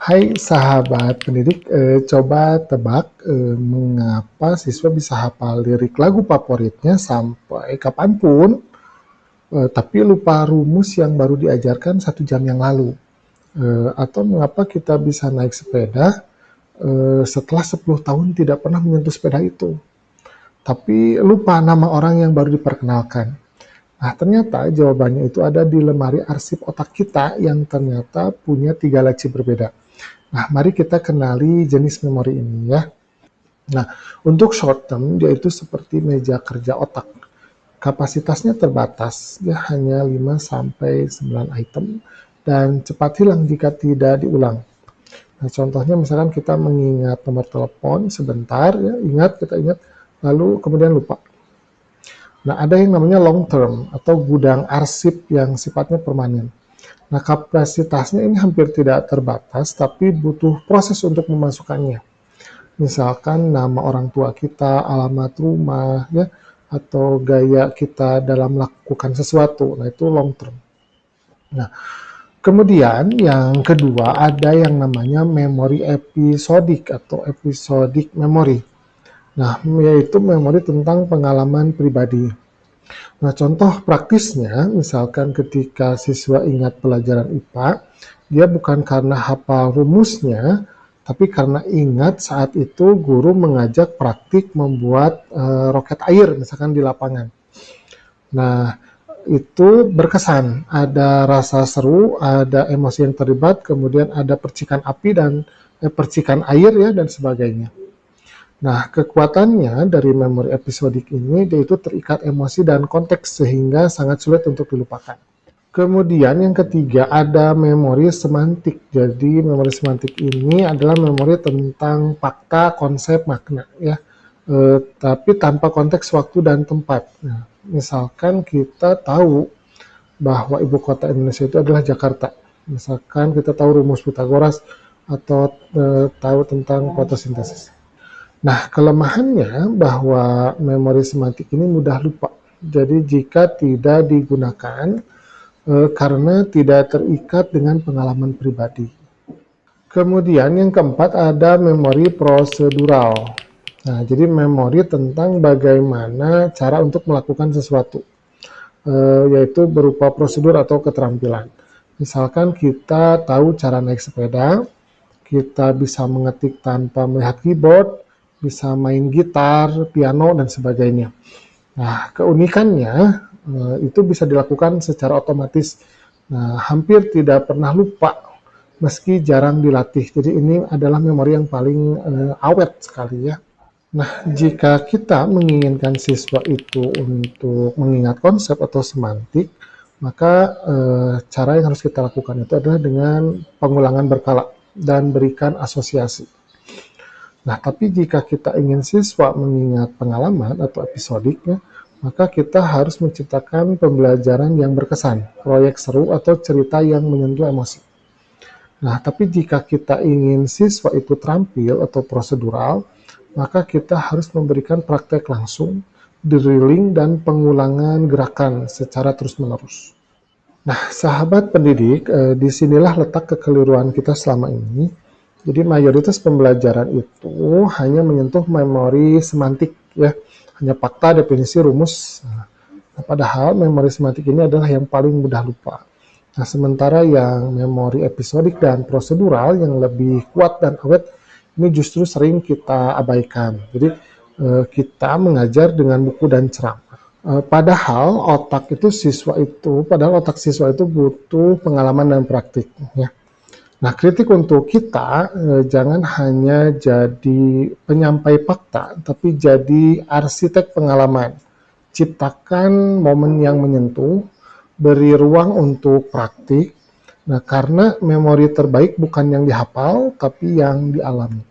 Hai sahabat pendidik, coba tebak mengapa siswa bisa hafal lirik lagu favoritnya sampai kapanpun, tapi lupa rumus yang baru diajarkan 1 jam yang lalu. Atau mengapa kita bisa naik sepeda setelah 10 tahun tidak pernah menyentuh sepeda itu, tapi lupa nama orang yang baru diperkenalkan. Nah, ternyata jawabannya itu ada di lemari arsip otak kita yang ternyata punya 3 laci berbeda. Nah, mari kita kenali jenis memori ini ya. Nah, untuk short term, dia itu seperti meja kerja otak. Kapasitasnya terbatas, dia hanya 5-9 item, dan cepat hilang jika tidak diulang. Nah, contohnya misalkan kita mengingat nomor telepon sebentar, ya, kita ingat, lalu kemudian lupa. Nah, ada yang namanya long term, atau gudang arsip yang sifatnya permanen. Nah, kapasitasnya ini hampir tidak terbatas, tapi butuh proses untuk memasukkannya. Misalkan nama orang tua kita, alamat rumah, ya, atau gaya kita dalam melakukan sesuatu. Nah, itu long term. Nah, kemudian yang kedua ada yang namanya memori episodik atau episodic memory. Nah, yaitu memori tentang pengalaman pribadi. Nah, contoh praktisnya, misalkan ketika siswa ingat pelajaran IPA, dia bukan karena hafal rumusnya, tapi karena ingat saat itu guru mengajak praktik membuat roket air, misalkan di lapangan. Nah, itu berkesan, ada rasa seru, ada emosi yang terlibat, kemudian ada percikan api dan percikan air ya dan sebagainya. Nah, kekuatannya dari memori episodik ini, dia itu terikat emosi dan konteks sehingga sangat sulit untuk dilupakan. Kemudian yang ketiga ada memori semantik. Jadi memori semantik ini adalah memori tentang fakta, konsep, makna ya. Tapi tanpa konteks waktu dan tempat. Nah, misalkan kita tahu bahwa ibu kota Indonesia itu adalah Jakarta. Misalkan kita tahu rumus Pythagoras atau tahu tentang fotosintesis. Nah, kelemahannya bahwa memori semantik ini mudah lupa. Jadi jika tidak digunakan karena tidak terikat dengan pengalaman pribadi. Kemudian yang keempat ada memori prosedural. Nah, jadi memori tentang bagaimana cara untuk melakukan sesuatu, yaitu berupa prosedur atau keterampilan. Misalkan kita tahu cara naik sepeda, kita bisa mengetik tanpa melihat keyboard, bisa main gitar, piano, dan sebagainya. Nah, keunikannya itu bisa dilakukan secara otomatis. Nah, hampir tidak pernah lupa, meski jarang dilatih. Jadi ini adalah memori yang paling awet sekali ya. Nah, jika kita menginginkan siswa itu untuk mengingat konsep atau semantik, maka cara yang harus kita lakukan itu adalah dengan pengulangan berkala dan berikan asosiasi. Nah, tapi jika kita ingin siswa mengingat pengalaman atau episodik, ya, maka kita harus menciptakan pembelajaran yang berkesan, proyek seru atau cerita yang menyentuh emosi. Nah, tapi jika kita ingin siswa itu terampil atau prosedural, maka kita harus memberikan praktek langsung, drilling, dan pengulangan gerakan secara terus-menerus. Nah, sahabat pendidik, disinilah letak kekeliruan kita selama ini. Jadi mayoritas pembelajaran itu hanya menyentuh memori semantik, ya, hanya fakta, definisi, rumus. Nah, padahal memori semantik ini adalah yang paling mudah lupa. Nah, sementara yang memori episodik dan prosedural yang lebih kuat dan awet ini justru sering kita abaikan. Jadi kita mengajar dengan buku dan ceramah. Padahal otak siswa itu butuh pengalaman dan praktik, ya. Nah, kritik untuk kita, jangan hanya jadi penyampai fakta, tapi jadi arsitek pengalaman. Ciptakan momen yang menyentuh, beri ruang untuk praktik. Nah, karena memori terbaik bukan yang dihafal, tapi yang dialami.